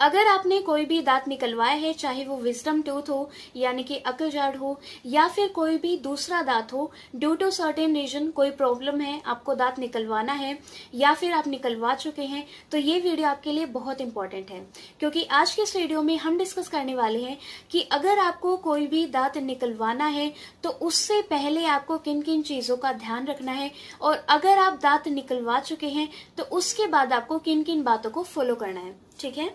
अगर आपने कोई भी दांत निकलवाया है, चाहे वो विजडम टूथ हो यानी कि अकल जाड़ हो या फिर कोई भी दूसरा दांत हो, ड्यू टू सर्टेन रीजन कोई प्रॉब्लम है, आपको दांत निकलवाना है या फिर आप निकलवा चुके हैं, तो ये वीडियो आपके लिए बहुत इंपॉर्टेंट है। क्योंकि आज के इस वीडियो में हम डिस्कस करने वाले हैं कि अगर आपको कोई भी दांत निकलवाना है तो उससे पहले आपको किन किन चीजों का ध्यान रखना है, और अगर आप दांत निकलवा चुके हैं तो उसके बाद आपको किन किन बातों को फॉलो करना है। ठीक है,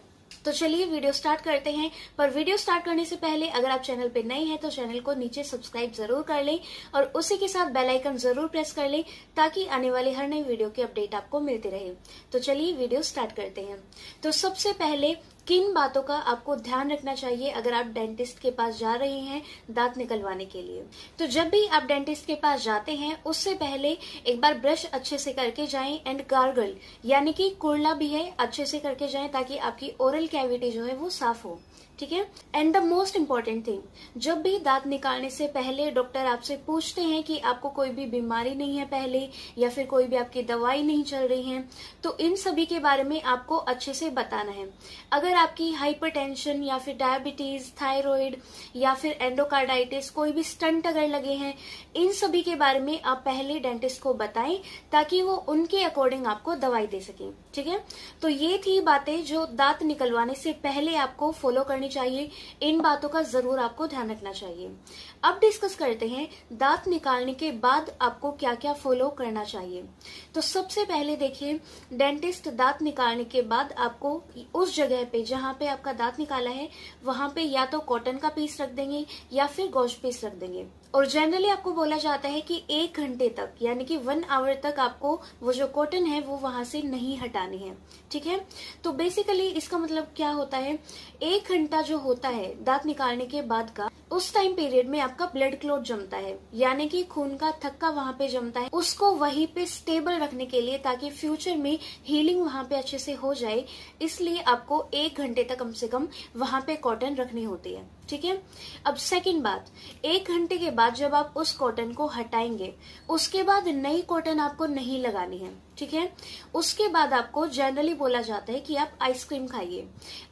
तो चलिए वीडियो स्टार्ट करते हैं। पर वीडियो स्टार्ट करने से पहले अगर आप चैनल पे नए हैं तो चैनल को नीचे सब्सक्राइब जरूर कर लें और उसी के साथ बेल आइकन जरूर प्रेस कर लें ताकि आने वाले हर नई वीडियो की अपडेट आपको मिलती रहे। तो चलिए वीडियो स्टार्ट करते हैं। तो सबसे पहले किन बातों का आपको ध्यान रखना चाहिए अगर आप डेंटिस्ट के पास जा रहे हैं दांत निकलवाने के लिए। तो जब भी आप डेंटिस्ट के पास जाते हैं उससे पहले एक बार ब्रश अच्छे से करके जाएं एंड गार्गल यानी कि कुर्ला भी है अच्छे से करके जाएं ताकि आपकी ओरल कैविटी जो है वो साफ हो। ठीक है, and the most important thing, जब भी दांत निकालने से पहले डॉक्टर आपसे पूछते हैं कि आपको कोई भी बीमारी नहीं है पहले या फिर कोई भी आपकी दवाई नहीं चल रही है, तो इन सभी के बारे में आपको अच्छे से बताना है। अगर आपकी हाइपरटेंशन या फिर डायबिटीज, थायराइड या फिर एंडोकार्डाइटिस, कोई भी स्टंट अगर लगे हैं, इन सभी के बारे में आप पहले डेंटिस्ट को बताएं ताकि वो उनके अकॉर्डिंग आपको दवाई दे सके। ठीक है, तो ये थी बातें जो दांत निकलवाने से पहले आपको फॉलो करनी चाहिए। इन बातों का जरूर आपको ध्यान रखना चाहिए। अब डिस्कस करते हैं दांत निकालने के बाद आपको क्या क्या फॉलो करना चाहिए। तो सबसे पहले देखिए, डेंटिस्ट दांत निकालने के बाद आपको उस जगह पे जहां पे आपका दांत निकाला है वहां पे या तो कॉटन का पीस रख देंगे या फिर गॉज पीस रख देंगे। और जनरली आपको बोला जाता है कि 1 घंटे तक यानी कि 1 आवर तक आपको वो जो कॉटन है वो वहां से नहीं हटानी है। ठीक है, तो बेसिकली इसका मतलब क्या होता है, 1 घंटा जो होता है दांत निकालने के बाद का, उस टाइम पीरियड में आपका ब्लड क्लॉट जमता है यानी कि खून का थक्का वहां पे जमता है, उसको वहीं पे स्टेबल रखने के लिए ताकि फ्यूचर में हीलिंग वहां पे अच्छे से हो जाए, इसलिए आपको 1 घंटे तक कम से कम वहां पे कॉटन रखनी होती है। ठीक है, अब सेकंड बात, 1 घंटे के बाद जब आप उस कॉटन को हटाएंगे उसके बाद नई कॉटन आपको नहीं लगानी है। ठीक है, उसके बाद आपको जनरली बोला जाता है कि आप आइसक्रीम खाइए।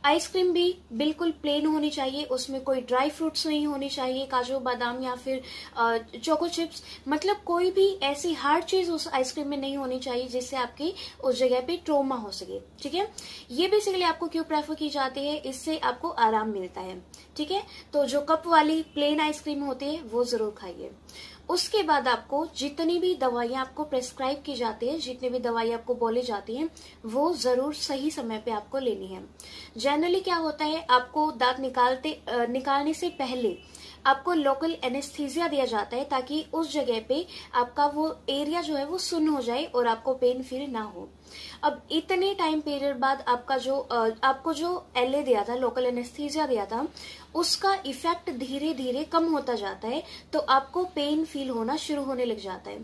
आइसक्रीम भी बिल्कुल प्लेन होनी चाहिए, उसमें कोई ड्राई फ्रूट्स नहीं होनी चाहिए, काजू बादाम या फिर चोको चिप्स, मतलब कोई भी ऐसी हार्ड चीज उस आइसक्रीम में नहीं होनी चाहिए जिससे आपकी उस जगह पे ट्रोमा हो सके। ठीक है, ये बेसिकली आपको क्यों प्रेफर की जाती है, इससे आपको आराम मिलता है। ठीक है, तो जो कप वाली प्लेन आइसक्रीम होती है वो जरूर खाइए। उसके बाद आपको जितनी भी दवाइयां आपको प्रेस्क्राइब की जाती है, जितनी भी दवाई आपको बोली जाती हैं, वो जरूर सही समय पे आपको लेनी है। जनरली क्या होता है, आपको दांत निकालने से पहले आपको लोकल एनेस्थीसिया दिया जाता है ताकि उस जगह पे आपका वो एरिया जो है वो सुन्न हो जाए और आपको पेन फील ना हो। अब इतने टाइम पीरियड बाद आपको जो एलए दिया था, लोकल एनेस्थीसिया दिया था, उसका इफेक्ट धीरे धीरे कम होता जाता है तो आपको पेन फील होना शुरू होने लग जाता है।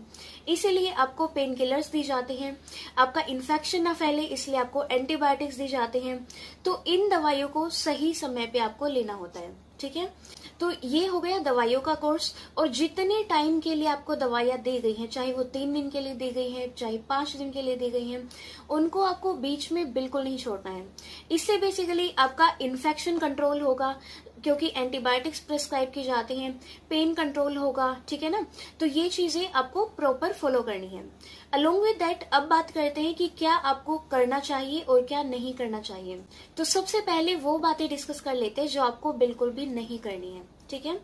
इसीलिए आपको पेन किलर्स दी जाती हैं। आपका इन्फेक्शन ना फैले इसलिए आपको एंटीबायोटिक्स दी जाते हैं। तो इन दवाइयों को सही समय पे आपको लेना होता है। ठीक है, तो ये हो गया दवाइयों का कोर्स। और जितने टाइम के लिए आपको दवाइयां दी गई हैं, चाहे वो 3 दिन के लिए दी गई हैं, चाहे 5 दिन के लिए दी गई हैं, उनको आपको बीच में बिल्कुल नहीं छोड़ना है। इससे बेसिकली आपका इन्फेक्शन कंट्रोल होगा क्योंकि एंटीबायोटिक्स प्रिस्क्राइब की जाती हैं, पेन कंट्रोल होगा। ठीक है ना, तो ये चीजें आपको प्रॉपर फॉलो करनी है। अलोंग विद दैट अब बात करते हैं कि क्या आपको करना चाहिए और क्या नहीं करना चाहिए। तो सबसे पहले वो बातें डिस्कस कर लेते हैं जो आपको बिल्कुल भी नहीं करनी है। ठीक है,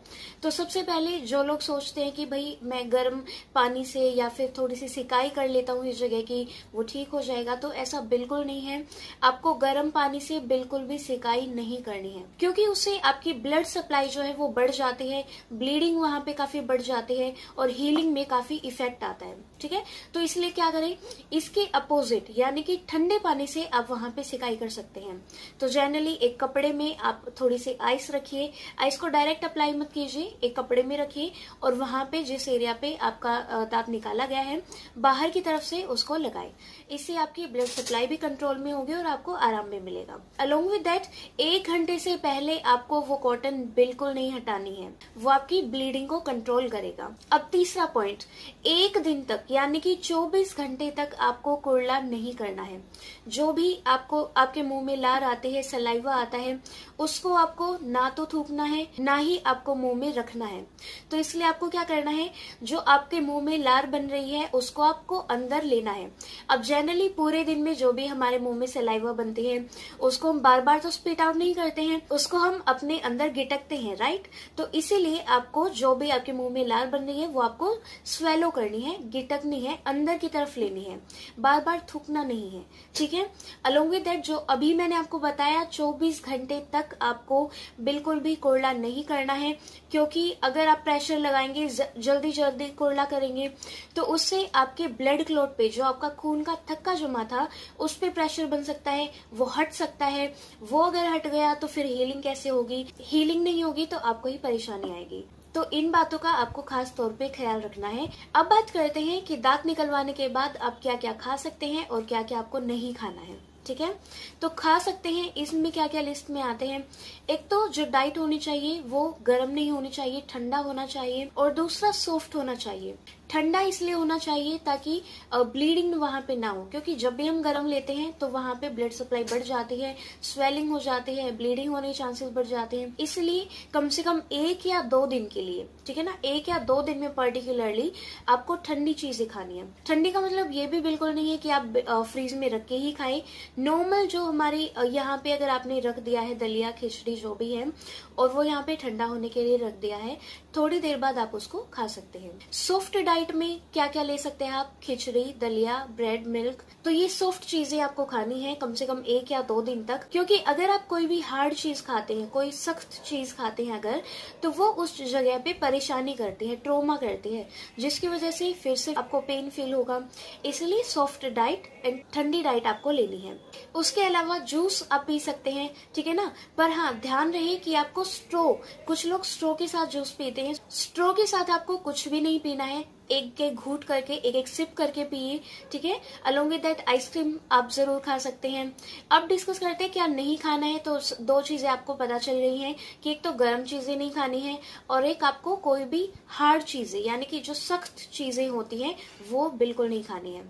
तो सबसे पहले जो लोग सोचते हैं कि भाई मैं गर्म पानी से या फिर थोड़ी सी सिकाई कर लेता हूँ इस जगह की, वो ठीक हो जाएगा, तो ऐसा बिल्कुल नहीं है। आपको गर्म पानी से बिल्कुल भी सिकाई नहीं करनी है क्योंकि उससे आपकी ब्लड सप्लाई जो है वो बढ़ जाती है, ब्लीडिंग वहां पे काफी बढ़ जाती है और हीलिंग में काफी इफेक्ट आता है। ठीक है, तो इसलिए क्या करें, इसके अपोजिट यानी कि ठंडे पानी से आप वहां पे सिकाई कर सकते हैं। तो जनरली एक कपड़े में आप थोड़ी सी आइस रखिए, आइस को डायरेक्ट अप्लाई मत कीजिए, एक कपड़े में रखिए और वहां पे जिस एरिया पे आपका दांत निकाला गया है बाहर की तरफ से उसको लगाए। इससे आपकी ब्लड सप्लाई भी कंट्रोल में होगी और आपको आराम भी मिलेगा। अलोंग विद दैट 1 घंटे से पहले आपको वो कॉटन बिल्कुल नहीं हटानी है, वो आपकी ब्लीडिंग को कंट्रोल करेगा। अब तीसरा पॉइंट, 1 दिन तक यानी कि 24 घंटे तक आपको कुर्ला नहीं करना है। जो भी आपको आपके मुंह में लार आते हैं, सलाइवा आता है, उसको आपको ना तो थूकना है ना ही आपको मुंह में रखना है। तो इसलिए आपको क्या करना है, जो आपके मुंह में लार बन रही है उसको आपको अंदर लेना है। अब जनरली पूरे दिन में जो भी हमारे मुंह में सलाइवा बनती है उसको हम बार बार तो स्पिट आउट नहीं करते हैं, उसको हम अपने अंदर गिटकते हैं, राइट। तो इसीलिए आपको जो भी आपके मुंह में लार बन रही है वो आपको स्वेलो करनी है, गिटकनी है, अंदर की तरफ लेनी है, बार बार थूकना नहीं है, ठीक है। अलोंग विद दैट जो अभी मैंने आपको बताया 24 घंटे तक आपको बिल्कुल भी कुर्ला नहीं करना है, क्योंकि अगर आप प्रेशर लगाएंगे, जल्दी जल्दी कुर्ला करेंगे तो उससे आपके ब्लड क्लॉट पे, जो आपका खून का थक्का जमा था उस पे प्रेशर बन सकता है, वो हट सकता है। वो अगर हट गया तो फिर हीलिंग कैसे होगी, हीलिंग नहीं होगी तो आपको ही परेशानी आएगी। तो इन बातों का आपको खास तौर पे ख्याल रखना है। अब बात करते हैं कि दांत निकलवाने के बाद आप क्या क्या खा सकते हैं और क्या क्या आपको नहीं खाना है, ठीक है। तो खा सकते हैं, इसमें क्या क्या लिस्ट में आते हैं। एक तो जो डाइट होनी चाहिए वो गर्म नहीं होनी चाहिए, ठंडा होना चाहिए, और दूसरा सॉफ्ट होना चाहिए। ठंडा इसलिए होना चाहिए ताकि ब्लीडिंग वहां पे ना हो, क्योंकि जब भी हम गर्म लेते हैं तो वहां पे ब्लड सप्लाई बढ़ जाती है, स्वेलिंग हो जाती है, ब्लीडिंग होने के चांसेस बढ़ जाते हैं। इसलिए कम से कम 1 या 2 दिन के लिए, ठीक है ना, 1 या 2 दिन में पर्टिकुलरली आपको ठंडी चीजें खानी है। ठंडी का मतलब ये भी बिल्कुल नहीं है कि आप फ्रीज में रख के ही खाएं। नॉर्मल जो हमारी यहाँ पे अगर आपने रख दिया है दलिया खिचड़ी जो भी है और वो यहाँ पे ठंडा होने के लिए रख दिया है, थोड़ी देर बाद आप उसको खा सकते हैं। सॉफ्ट डाइट में क्या क्या ले सकते हैं आप, खिचड़ी, दलिया, ब्रेड, मिल्क। तो ये सॉफ्ट चीजें आपको खानी है कम से कम 1 या 2 दिन तक, क्योंकि अगर आप कोई भी हार्ड चीज खाते हैं, कोई सख्त चीज खाते हैं अगर, तो वो उस जगह पे परेशानी करती है, ट्रोमा करती है, जिसकी वजह से फिर से आपको पेन फील होगा। इसलिए सॉफ्ट डाइट एंड ठंडी डाइट आपको लेनी है। उसके अलावा जूस आप पी सकते हैं, ठीक है ना, पर हाँ ध्यान रहे कि आपको स्ट्रो, कुछ लोग स्ट्रो के साथ जूस पीते हैं, स्ट्रो के साथ आपको कुछ भी नहीं पीना है, एक एक घूट करके, एक एक सिप करके पिए, ठीक है। अलोंग विद दैट आइसक्रीम आप जरूर खा सकते हैं। अब डिस्कस करते हैं क्या नहीं खाना है। तो 2 चीजें आपको पता चल रही हैं कि एक तो गर्म चीजें नहीं खानी है और एक आपको कोई भी हार्ड चीजें यानी कि जो सख्त चीजें होती हैं वो बिल्कुल नहीं खानी है।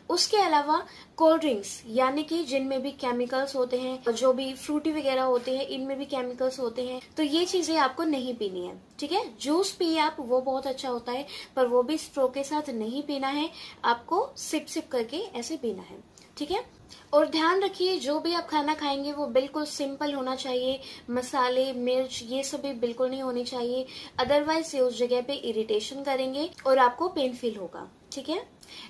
उसके अलावा कोल्ड ड्रिंक्स यानी कि जिनमें भी केमिकल्स होते हैं, जो भी फ्रूटी वगैरह होते हैं इनमें भी केमिकल्स होते हैं, तो ये चीजें आपको नहीं पीनी है, ठीक है। जूस पिए आप, वो बहुत अच्छा होता है, पर वो भी स्ट्रो के साथ नहीं पीना है, आपको सिप सिप करके ऐसे पीना है, ठीक है। और ध्यान रखिए जो भी आप खाना खाएंगे वो बिल्कुल सिंपल होना चाहिए, मसाले, मिर्च ये सब भी बिल्कुल नहीं होनी चाहिए, अदरवाइज से उस जगह पे इरिटेशन करेंगे और आपको पेन फील होगा, ठीक है।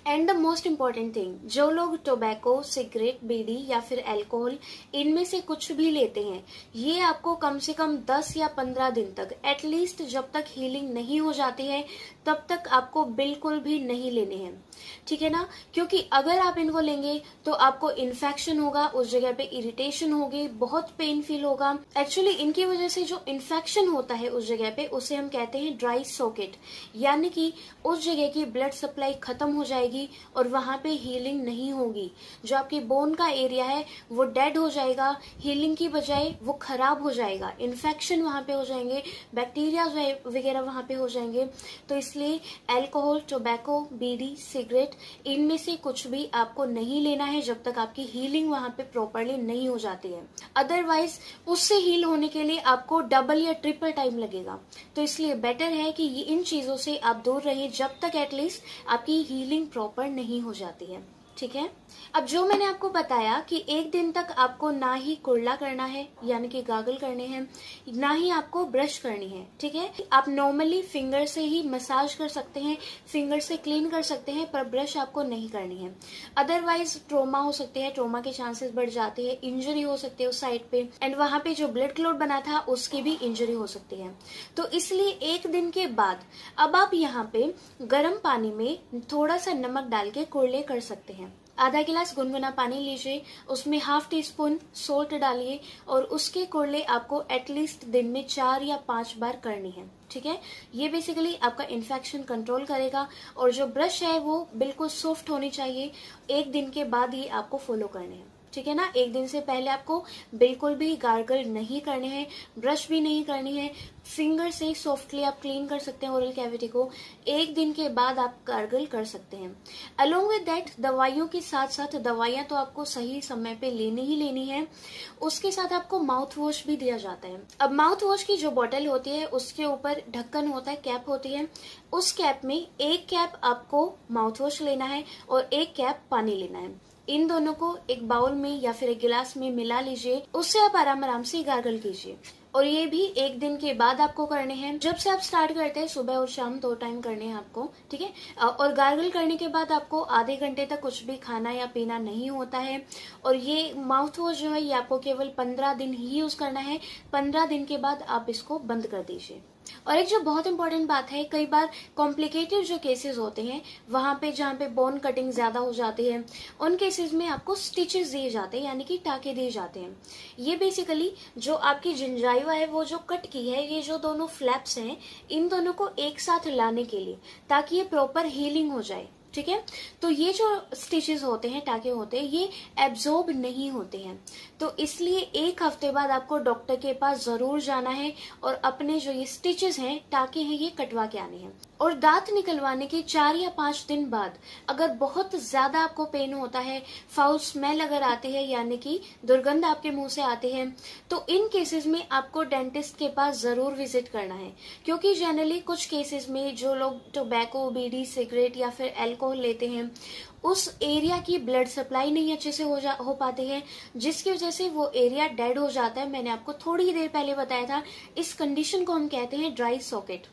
And the most important thing, जो लोग टोबैको, सिगरेट, बीड़ी या फिर अल्कोहल इनमें से कुछ भी लेते हैं, ये आपको कम से कम 10 या 15 दिन तक, एटलीस्ट जब तक हीलिंग नहीं हो जाती है तब तक आपको बिल्कुल भी नहीं लेने हैं, ठीक है ना। क्योंकि अगर आप इनको लेंगे तो आपको इन्फेक्शन होगा, उस जगह पे इरिटेशन होगी, बहुत पेन फील होगा। एक्चुअली इनकी वजह से जो इन्फेक्शन होता है उस जगह पे, उसे हम कहते हैं ड्राई सॉकेट, यानी कि उस जगह की ब्लड सप्लाई खत्म हो जाएगी और वहां पे हीलिंग नहीं होगी। जो आपकी बोन का एरिया है वो डेड हो जाएगा, हीलिंग की बजाय वो खराब हो जाएगा, इन्फेक्शन वहां पे हो जाएंगे, बैक्टीरिया वगैरह वहां पे हो जाएंगे। तो इसलिए अल्कोहल, टोबैको, बीड़ी, सिगरेट इनमें से कुछ भी आपको नहीं लेना है जब तक आपकी हीलिंग वहां पे प्रॉपरली नहीं हो जाती है। अदरवाइज उससे हील होने के लिए आपको डबल या ट्रिपल टाइम लगेगा। तो इसलिए बेटर है कि इन चीजों से आप दूर रहें जब तक एटलीस्ट आपकी हीलिंग प्रॉपर नहीं हो जाती है, ठीक है। अब जो मैंने आपको बताया कि 1 दिन तक आपको ना ही कुर्ला करना है यानी कि गागल करने हैं, ना ही आपको ब्रश करनी है, ठीक है। आप नॉर्मली फिंगर से ही मसाज कर सकते हैं, फिंगर से क्लीन कर सकते हैं, पर ब्रश आपको नहीं करनी है। अदरवाइज ट्रोमा हो सकते हैं, ट्रोमा के चांसेस बढ़ जाते हैं, इंजरी हो सकती है उस साइड पे, एंड वहां पे जो ब्लड क्लॉट बना था उसकी भी इंजरी हो सकती है। तो इसलिए 1 दिन के बाद अब आप यहाँ पे गर्म पानी में थोड़ा सा नमक डाल के कुर्ले कर सकते हैं, आधा गिलास गुनगुना पानी लीजिए, उसमें हाफ टी स्पून सोल्ट डालिए और उसके कुरले आपको एटलीस्ट दिन में 4 या 5 बार करनी है। ठीक है, ये बेसिकली आपका इन्फेक्शन कंट्रोल करेगा। और जो ब्रश है वो बिल्कुल सॉफ्ट होनी चाहिए। 1 दिन के बाद ही आपको फॉलो करने हैं। ठीक है ना, 1 दिन से पहले आपको बिल्कुल भी गार्गल नहीं करने हैं, ब्रश भी नहीं करनी है। फिंगर से सॉफ्टली आप क्लीन कर सकते हैं ओरल कैविटी को। 1 दिन के बाद आप गार्गल कर सकते हैं। अलोंग विद दैट, दवाइयों के साथ साथ, दवाइयां तो आपको सही समय पे लेनी ही लेनी है, उसके साथ आपको माउथ वॉश भी दिया जाता है। अब माउथ वॉश की जो बॉटल होती है उसके ऊपर ढक्कन होता है, कैप होती है। उस कैप में 1 कैप आपको माउथ वॉश लेना है और 1 कैप पानी लेना है। इन दोनों को एक बाउल में या फिर एक गिलास में मिला लीजिए, उससे आप आराम आराम से गार्गल कीजिए। और ये भी 1 दिन के बाद आपको करने हैं। जब से आप स्टार्ट करते हैं, सुबह और शाम 2 टाइम करने हैं आपको। ठीक है, और गार्गल करने के बाद आपको आधे घंटे तक कुछ भी खाना या पीना नहीं होता है। और ये माउथ वॉश जो है ये आपको केवल 15 दिन ही यूज करना है। 15 दिन के बाद आप इसको बंद कर दीजिए। और एक जो बहुत इंपॉर्टेंट बात है, कई बार कॉम्प्लिकेटेड जो केसेस होते हैं, वहां पे जहाँ पे बोन कटिंग ज्यादा हो जाती है, उन केसेस में आपको स्टिचेस दिए जाते हैं, यानी कि टाके दिए जाते हैं। ये बेसिकली जो आपकी जिंजाइवा है वो जो कट की है, ये जो दोनों फ्लैप्स हैं, इन दोनों को एक साथ लाने के लिए, ताकि ये प्रॉपर हीलिंग हो जाए। ठीक है, तो ये जो स्टिचेस होते हैं, टाके होते हैं, ये एब्जॉर्ब नहीं होते हैं। तो इसलिए 1 हफ्ते बाद आपको डॉक्टर के पास जरूर जाना है और अपने जो ये स्टिचेस हैं, टाके हैं, ये कटवा के आने हैं। और दांत निकलवाने के 4 या 5 दिन बाद अगर बहुत ज्यादा आपको पेन होता है, फाउल स्मेल अगर आती है, यानी कि दुर्गंध आपके मुंह से आती है, तो इन केसेस में आपको डेंटिस्ट के पास जरूर विजिट करना है। क्योंकि जनरली कुछ केसेस में जो लोग टोबैको, बीड़ी, सिगरेट या फिर अल्कोहल लेते हैं, उस एरिया की ब्लड सप्लाई नहीं अच्छे से हो पाती है, जिसकी वजह से वो एरिया डेड हो जाता है। मैंने आपको थोड़ी देर पहले बताया था, इस कंडीशन को हम कहते हैं ड्राई सॉकेट।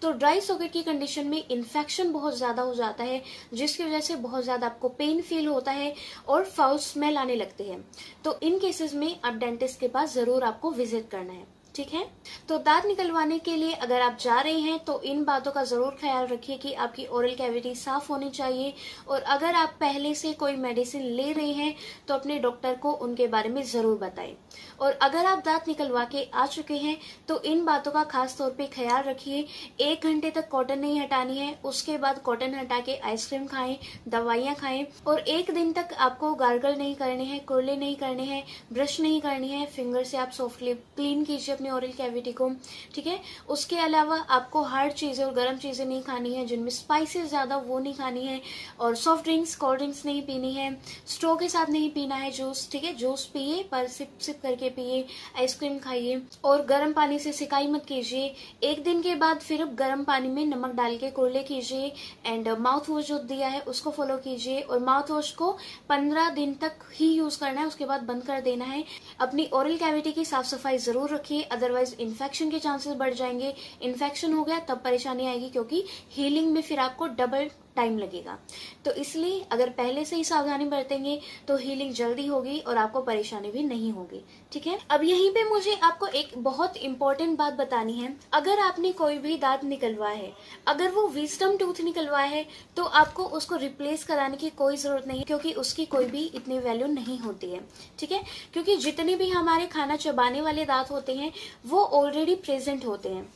तो ड्राई सॉकेट की कंडीशन में इन्फेक्शन बहुत ज्यादा हो जाता है, जिसकी वजह से बहुत ज्यादा आपको पेन फील होता है और फाउल स्मेल आने लगते हैं। तो इन केसेस में आप डेंटिस्ट के पास जरूर आपको विजिट करना है। ठीक है, तो दांत निकलवाने के लिए अगर आप जा रहे हैं तो इन बातों का जरूर ख्याल रखिए कि आपकी ओरल कैविटी साफ होनी चाहिए। और अगर आप पहले से कोई मेडिसिन ले रहे हैं तो अपने डॉक्टर को उनके बारे में जरूर बताएं। और अगर आप दांत निकलवा के आ चुके हैं तो इन बातों का खास तौर पे ख्याल रखिए। 1 घंटे तक कॉटन नहीं हटानी है, उसके बाद कॉटन हटा के आइसक्रीम खाएं, दवाइयां खाएं। और 1 दिन तक आपको गार्गल नहीं करने हैं, कुरले नहीं करने हैं, ब्रश नहीं करनी है। फिंगर से आप सॉफ्टली क्लीन कीजिए अपने ओरल कैविटी को। ठीक है, उसके अलावा आपको हार्ड चीजें और गर्म चीजें नहीं खानी है, जिनमें स्पाइसेस ज्यादा, वो नहीं खानी है। और सॉफ्ट ड्रिंक्स, कोल्ड ड्रिंक्स नहीं पीनी है। स्ट्रॉ के साथ नहीं पीना है जूस। ठीक है, जूस पिए पर सिप सिप करके पिए। आइसक्रीम खाइए और गर्म पानी से सिकाई मत कीजिए। 1 दिन के बाद फिर गर्म पानी में नमक डाल के कुरले कीजिए। एंड माउथ वॉश जो दिया है उसको फॉलो कीजिए। और माउथ वॉश को 15 दिन तक ही यूज करना है, उसके बाद बंद कर देना है। अपनी ओरल कैविटी की साफ सफाई जरूर रखिए, अदरवाइज इन्फेक्शन के चांसेस बढ़ जाएंगे। इन्फेक्शन हो गया तब परेशानी आएगी, क्योंकि हीलिंग में फिर आपको डबल टाइम लगेगा। तो इसलिए अगर पहले से ही सावधानी बरतेंगे तो हीलिंग जल्दी होगी और आपको परेशानी भी नहीं होगी। ठीक है, अब यहीं पे मुझे आपको एक बहुत इंपॉर्टेंट बात बतानी है। अगर आपने कोई भी दांत निकलवाया है, अगर वो विजडम टूथ निकलवाया है, तो आपको उसको रिप्लेस कराने की कोई जरूरत नहीं, क्योंकि उसकी कोई भी इतनी वैल्यू नहीं होती है। ठीक है, क्योंकि जितने भी हमारे खाना चबाने वाले दांत होते हैं वो ऑलरेडी प्रेजेंट होते हैं।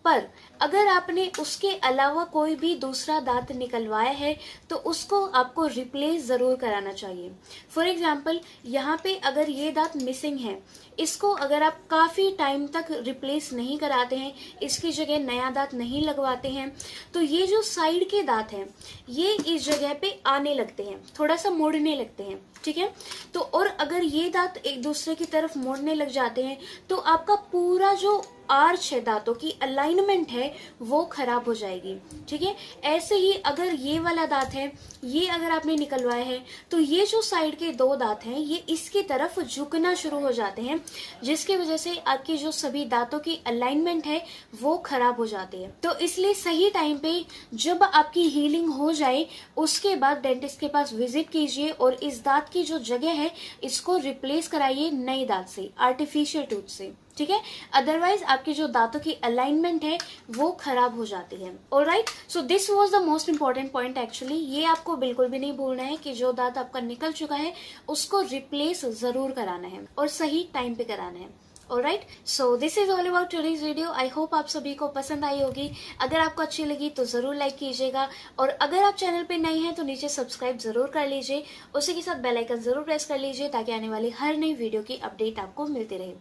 पर अगर आपने उसके अलावा कोई भी दूसरा दांत निकलवाया है तो उसको आपको रिप्लेस जरूर कराना चाहिए। फॉर एग्जाम्पल, यहाँ पे अगर ये दांत मिसिंग है, इसको अगर आप काफी टाइम तक रिप्लेस नहीं कराते हैं, इसकी जगह नया दांत नहीं लगवाते हैं, तो ये जो साइड के दांत हैं ये इस जगह पे आने लगते हैं, थोड़ा सा मुड़ने लगते हैं। ठीक है, तो और अगर ये दांत एक दूसरे की तरफ मुड़ने लग जाते हैं तो आपका पूरा जो आर्च है, दांतों की अलाइनमेंट है, वो खराब हो जाएगी। ठीक है, ऐसे ही अगर ये वाला दांत है, ये अगर आपने निकलवाया है तो ये जो साइड के 2 दांत हैं ये इसकी तरफ झुकना शुरू हो जाते हैं, जिसकी वजह से आपकी जो सभी दांतों की अलाइनमेंट है वो खराब हो जाती है। तो इसलिए सही टाइम पे जब आपकी हीलिंग हो जाए उसके बाद डेंटिस्ट के पास विजिट कीजिए और इस दांत की जो जगह है इसको रिप्लेस कराइए नए दांत से, आर्टिफिशियल टूथ से। ठीक है। अदरवाइज आपके जो दांतों की अलाइनमेंट है वो खराब हो जाती है। Alright, so this was the most important point actually. ये आपको बिल्कुल भी नहीं भूलना है कि जो दांत आपका निकल चुका है उसको रिप्लेस जरूर कराना है और सही टाइम पे कराना है। Alright, so this is all about today's video. I hope आप सभी को पसंद आई होगी। अगर आपको अच्छी लगी तो जरूर लाइक कीजिएगा, और अगर आप चैनल पे नए हैं तो नीचे सब्सक्राइब जरूर कर लीजिए। उसी के साथ बेल आइकन जरूर प्रेस कर लीजिए ताकि आने वाली हर नई वीडियो की अपडेट आपको मिलती रहे।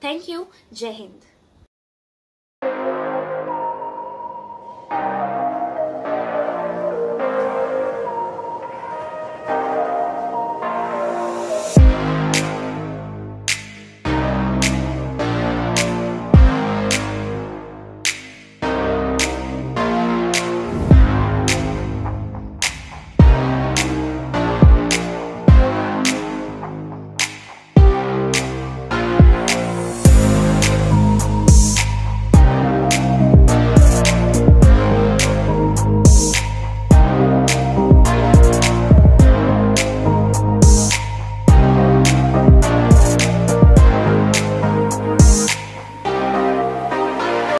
Thank you. जय हिंद।